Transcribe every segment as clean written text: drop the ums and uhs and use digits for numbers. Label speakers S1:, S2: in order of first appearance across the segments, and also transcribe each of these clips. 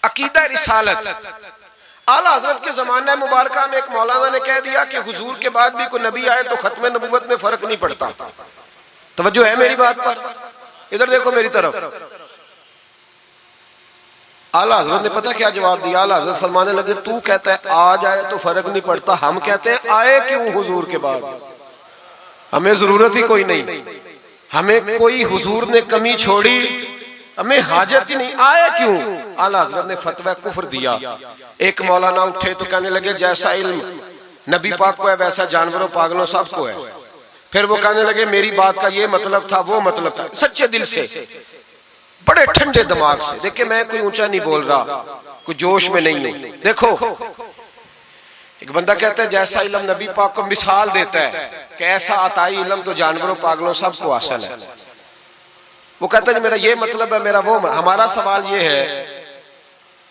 S1: عقیدہ رسالت. اعلیٰ حضرت کے زمانہ مبارکہ میں ایک مولانا نے کہہ دیا کہ حضور کے بعد بھی کوئی نبی آئے تو ختم نبوت میں فرق نہیں پڑتا. توجہ ہے میری بات پر؟ ادھر دیکھو میری طرف. اعلیٰ حضرت نے پتہ کیا جواب دیا؟ اعلیٰ حضرت فرمانے لگے تو کہتا ہے آج آئے تو فرق نہیں پڑتا، ہم کہتے ہیں آئے کیوں حضور کے بعد؟ ہمیں ضرورت ہی کوئی نہیں، ہمیں کوئی حضور نے کمی چھوڑی، ہمیں حاجت ہی نہیں، آئے کیوں؟ اعلیٰ حضرت نے فتویٰ کفر دیا. ایک مولانا اٹھے تو کہنے لگے جیسا علم نبی پاک کو ہے ویسا جانوروں پاگلوں سب کو ہے. پھر وہ کہنے لگے میری بات کا یہ مطلب تھا وہ مطلب تھا، سچے دل سے بڑے ٹھنڈے دماغ سے. دیکھیں میں کوئی اونچا نہیں بول رہا، کوئی جوش میں نہیں ہوں. دیکھو ایک بندہ کہتا ہے جیسا علم نبی پاک کو مثال دیتا ہے کہ ایسا عطائی علم تو جانوروں پاگلوں سب کو حاصل ہے. وہ کہتا ہے میرا یہ مطلب ہے میرا وہ. ہمارا سوال یہ ہے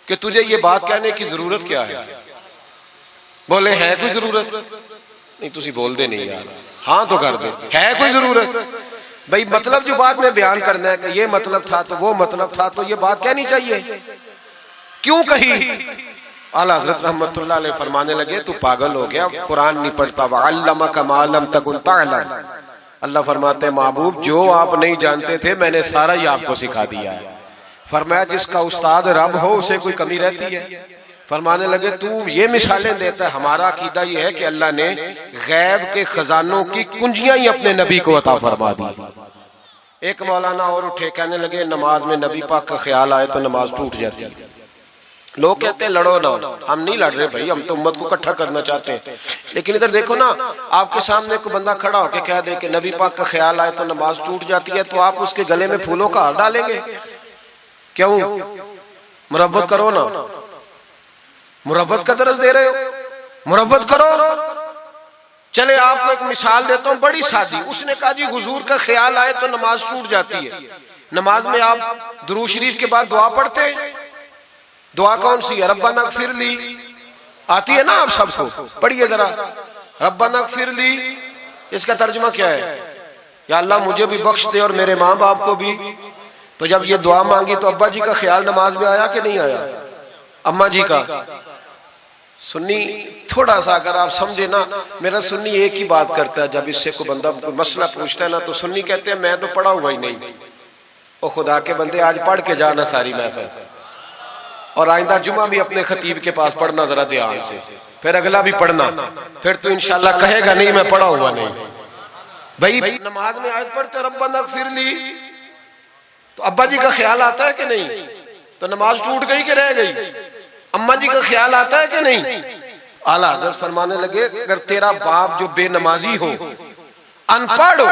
S1: کہ تجھے یہ بات کہنے کی ضرورت کیا ہے؟ بولے ہے کوئی ضرورت؟ نہیں تسی بول دے نہیں یار، ہاں تو کر دے. ہے کوئی ضرورت؟ بھئی مطلب جو بات میں بیان کرنا ہے کہ یہ مطلب تھا تو وہ مطلب تھا تو یہ بات کہنی چاہیے. کیوں کہی؟ اعلیٰ حضرت رحمت اللہ علیہ فرمانے لگے تو پاگل ہو گیا، قرآن نہیں پڑھتا. وَعَلَّمَكَ مَا لَمْ تَكُنْ تَعْلَمْ. اللہ فرماتے ہیں محبوب جو آپ نہیں جانتے تھے میں نے سارا ہی آپ کو سکھا دیا ہے. فرمایا جس کا استاد رب ہو اسے کوئی کمی رہتی ہے؟ فرمانے لگے تو یہ مثالیں دیتا ہے. ہمارا عقیدہ یہ ہے کہ اللہ نے غیب کے خزانوں کی کنجیاں ہی اپنے نبی کو عطا فرما دی. ایک مولانا اور اٹھے کہنے لگے نماز میں نبی پاک کا خیال آئے تو نماز ٹوٹ جاتی ہے. لوگ کہتے ہیں لڑو نہ. ہم نہیں لڑ رہے بھائی، ہم تو امت کو اکٹھا کرنا چاہتے ہیں. لیکن ادھر دیکھو نا، آپ کے سامنے کوئی بندہ کھڑا ہو کے کہہ دے کہ نبی پاک کا خیال آئے تو نماز ٹوٹ جاتی ہے، تو آپ اس کے گلے میں پھولوں کا ہار ڈالیں گے؟ کیوں؟ مربت کرو نا. مربت کا درس دے رہے ہو، مربت کرو. چلے آپ کو ایک مثال دیتا ہوں بڑی سادی. اس نے کہا جی حضور کا خیال آئے تو نماز ٹوٹ جاتی ہے. نماز میں آپ درود شریف کے بعد دعا پڑھتے ہیں. دعا کون سی ہے؟ ربنا اغفر لی آتی ہے نا آپ سب کو، پڑھیے ذرا. ربنا اغفر لی اس کا ترجمہ کیا ہے؟ یا اللہ مجھے بھی بخش دے اور میرے ماں باپ کو بھی. تو جب یہ دعا مانگی تو ابا جی کا خیال نماز میں آیا کہ نہیں آیا؟ اماں جی کا؟ سنی تھوڑا سا اگر آپ سمجھے نا، میرا سنی ایک ہی بات کرتا ہے. جب اس سے کوئی بندہ کوئی مسئلہ پوچھتا ہے نا تو سنی کہتے ہیں میں تو پڑھا ہوا ہی نہیں. او خدا کے بندے آج پڑھ کے جانا ساری محفل، اور آئندہ جمعہ بھی اپنے خطیب کے پاس پڑھنا ذرا دھیان سے، پھر اگلا بھی پڑھنا. پھر تو انشاءاللہ کہے گا نہیں میں پڑھا ہوا نہیں. بھائی نماز میں آیت پڑھتے ربنا اغفر لی تو ابا جی کا خیال آتا ہے کہ نہیں؟ تو نماز ٹوٹ گئی کہ رہ گئی؟ اماں جی کا خیال آتا ہے کہ نہیں؟ اعلیٰ حضرت فرمانے لگے اگر تیرا باپ جو بے نمازی ہو، ان پڑھ ہو،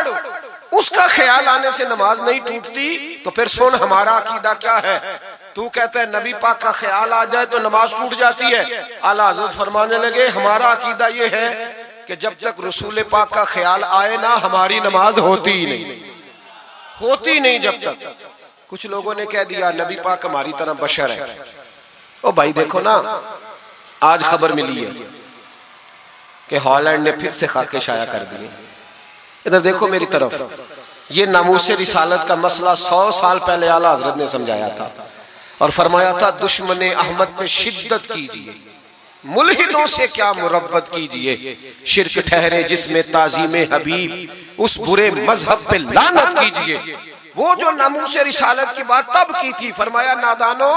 S1: اس کا خیال آنے سے نماز نہیں ٹوٹتی تو پھر سن ہمارا عقیدہ کیا ہے. تو کہتا ہے نبی پاک کا خیال آ جائے تو نماز ٹوٹ جاتی ہے. اعلیٰ حضرت فرمانے لگے ہمارا عقیدہ یہ ہے کہ جب تک رسول پاک کا خیال آئے نا ہماری نماز ہوتی ہی نہیں، ہوتی نہیں جب تک. کچھ لوگوں نے کہہ دیا نبی پاک ہماری طرح بشر ہے. او بھائی دیکھو نا، آج خبر ملی ہے کہ ہالینڈ نے پھر سے خاکے شائع کر دیے. ادھر دیکھو میری طرف. یہ ناموس رسالت کا مسئلہ 100 سال پہلے اعلیٰ حضرت نے سمجھایا تھا اور فرمایا تھا دشمن احمد پہ شدت کیجئے، ملحدوں سے کیا مربت کیجئے، شرک ٹھہرے جس میں تعظیم حبیب، اس برے مذہب پہ لعنت کیجئے. وہ جو ناموس رسالت کی بات تب کی تھی، فرمایا نادانو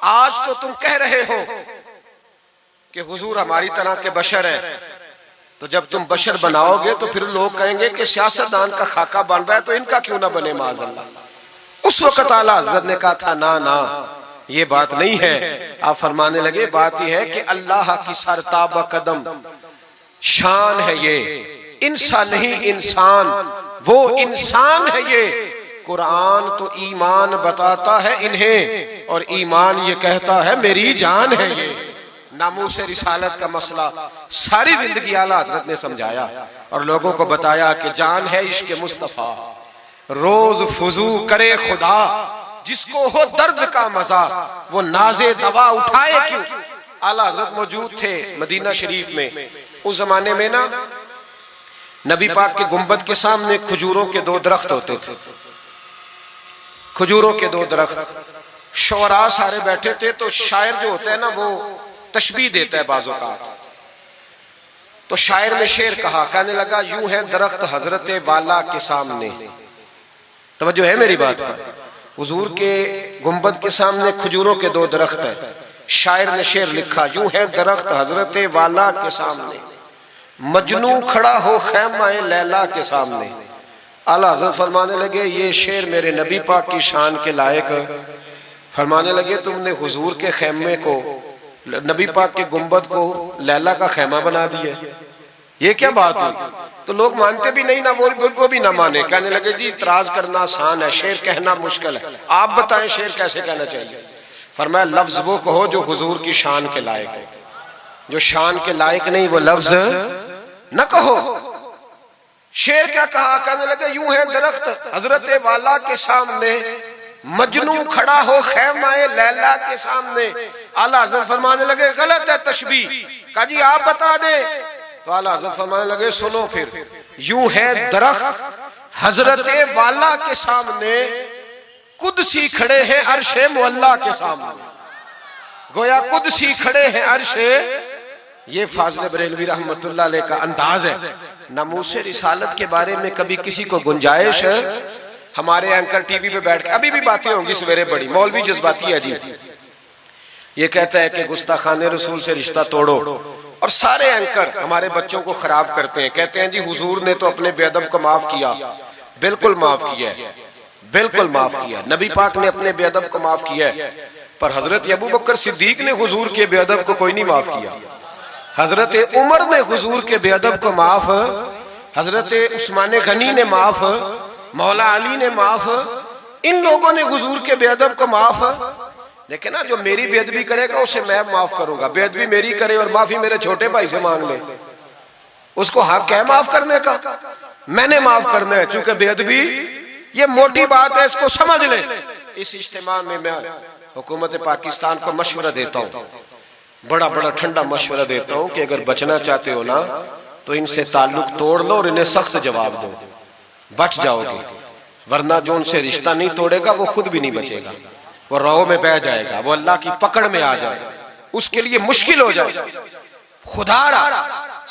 S1: آج تو تم کہہ رہے ہو کہ حضور ہماری طرح کے بشر ہیں، تو جب تم بشر بناؤ گے تو پھر لوگ کہیں گے کہ سیاستدان کا خاکہ بن رہا ہے تو ان کا کیوں نہ بنے معاذ اللہ. اس وقت اعلیٰ حضرت نے کہا تھا نا یہ بات نہیں ہے. آپ فرمانے لگے بات یہ ہے کہ اللہ کی سرتابہ قدم شان ہے، یہ انسان نہیں انسان، وہ انسان ہے. یہ قرآن تو ایمان بتاتا ہے انہیں اور ایمان یہ کہتا ہے میری جان ہے. یہ ناموس رسالت کا مسئلہ ساری زندگی اعلیٰ حضرت نے سمجھایا اور لوگوں کو بتایا کہ جان ہے عشق مصطفیٰ، روز فضو کرے خدا، جس کو ہو درد کا مزہ وہ ناز دوا اٹھائے کیوں. اعلیٰ حضرت موجود تھے مدینہ شریف میں. اس زمانے میں نا نبی پاک کے گنبد کے سامنے کھجوروں کے 2 درخت ہوتے تھے. کھجوروں کے 2 درخت. شعراء سارے بیٹھے تھے تو شاعر جو ہوتا ہے نا وہ تشبیہ دیتا ہے بعض اوقات. تو شاعر نے شعر کہا, کہنے لگا یوں ہے درخت حضرت والا کے سامنے. توجہ ہے میری بات پر؟ حضور کے گنبد کے سامنے کھجوروں کے 2 درخت ہیں. شاعر نے شعر لکھا یوں ہے درخت حضرت والا کے سامنے, مجنو کھڑا ہو خیمہ لیلا کے سامنے. اعلیٰ حضرت فرمانے لگے یہ شعر میرے نبی پاک کی شان کے لائق. فرمانے لگے تم نے حضور کے خیمے کو, نبی پاک کے گنبد کو لیلا کا خیمہ بنا دیا, یہ کیا بات ہوئی؟ تو لوگ مانتے بھی نہیں نہ وہ بھی نہ مانے. کہنے لگے جی اعتراض کرنا آسان ہے, شعر کہنا مشکل ہے, آپ بتائیں شعر کیسے کہنا چاہیے. فرمایا لفظ وہ کہو جو حضور کی شان کے لائق ہے, جو شان کے لائق نہیں وہ لفظ نہ کہو. شعر کیا کہا؟ کہنے لگے یوں ہے درخت حضرت والا کے سامنے, مجنو کھڑا ہو خیمہ لیلا کے سامنے. اعلیٰ حضرت فرمانے لگے غلط ہے تشبیہ. کہا جی آپ بتا دیں. تو اعلیٰ حضرت فرمانے لگے سنو پھر, یوں ہے درخت حضرت والا کے سامنے, قدسی کھڑے ہیں عرش معلا کے سامنے. گویا قدسی کھڑے ہیں عرش. یہ فاضل بریلوی رحمت اللہ علیہ کا انداز ہے. ناموس رسالت کے بارے میں کبھی کسی کو گنجائش, ہمارے اینکر ٹی وی پہ بیٹھ کے ابھی بھی باتیں ہوں گی سویرے بڑی, مولوی جذباتی ہے جی, یہ کہتا ہے کہ گستاخان رسول سے رشتہ توڑو, اور سارے اینکر ہمارے بچوں کو خراب کرتے ہیں. کہتے ہیں جی حضور نے تو اپنے بے ادب کو معاف کیا. بالکل معاف کیا ہے, بالکل معاف کیا. نبی پاک نے اپنے بے ادب کو معاف کیا ہے, پر حضرت ابو بکر صدیق نے حضور کے بے ادب کو کوئی نہیں معاف کیا. حضرت عمر نے حضور کے بے ادب کو معاف, حضرت عثمان غنی نے معاف, مولا علی نے معاف, ان لوگوں نے حضور کے بے ادب کو معاف. لیکن نا جو میری بے ادبی کرے گا اسے میں معاف کروں گا. بے ادبی میری کرے اور معافی میرے چھوٹے بھائی سے مانگ لے, اس کو حق ہے معاف کرنے کا, میں نے معاف کرنا ہے. چونکہ بے ادبی یہ موٹی بات ہے, اس کو سمجھ لیں. اس اجتماع میں میں حکومت پاکستان کو مشورہ دیتا ہوں, بڑا بڑا ٹھنڈا مشورہ دیتا ہوں کہ اگر بچنا چاہتے ہو نا تو ان سے تعلق توڑ لو اور انہیں سخت جواب دو, بچ جاؤ گے. ورنہ جو ان سے رشتہ نہیں توڑے گا وہ خود بھی نہیں بچے گا, وہ راہ میں بہ جائے گا, وہ اللہ کی پکڑ میں آ جائے, اس کے لیے مشکل ہو جائے. خدا را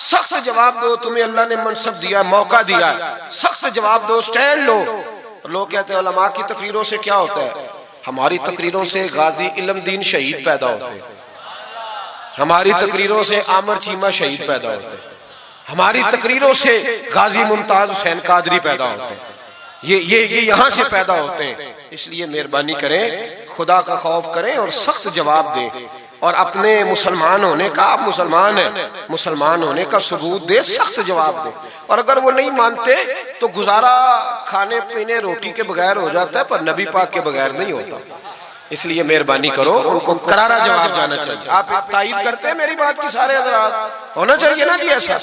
S1: سخت جواب دو, تمہیں اللہ نے منصب دیا, موقع دیا, سخت جواب دو, سٹینڈ لو. لوگ کہتے ہیں علماء کی تقریروں سے کیا ہوتا ہے؟ ہماری تقریروں سے غازی علم دین شہید پیدا ہوتے ہیں, ہماری تقریروں سے عامر چیمہ شہید پیدا ہوتے ہیں, ہماری تقریروں سے غازی ممتاز حسین قادری پیدا ہوتے ہیں, یہ یہاں سے پیدا ہوتے ہیں. اس لیے مہربانی کریں, خدا کا خوف کریں اور سخت جواب دیں, اور اپنے مسلمان ہونے کا, آپ مسلمان ہیں, مسلمان ہونے کا ثبوت دیں, سخت جواب دیں. اور اگر وہ نہیں مانتے تو گزارا کھانے پینے روٹی کے بغیر ہو جاتا ہے, پر نبی پاک کے بغیر نہیں ہوتا. اس لیے مہربانی کرو, ان کو کرارا جواب جانا چاہیے. آپ تائید کرتے ہیں میری بات کی سارے حضرات؟ ہونا چاہیے نا جی ایسا.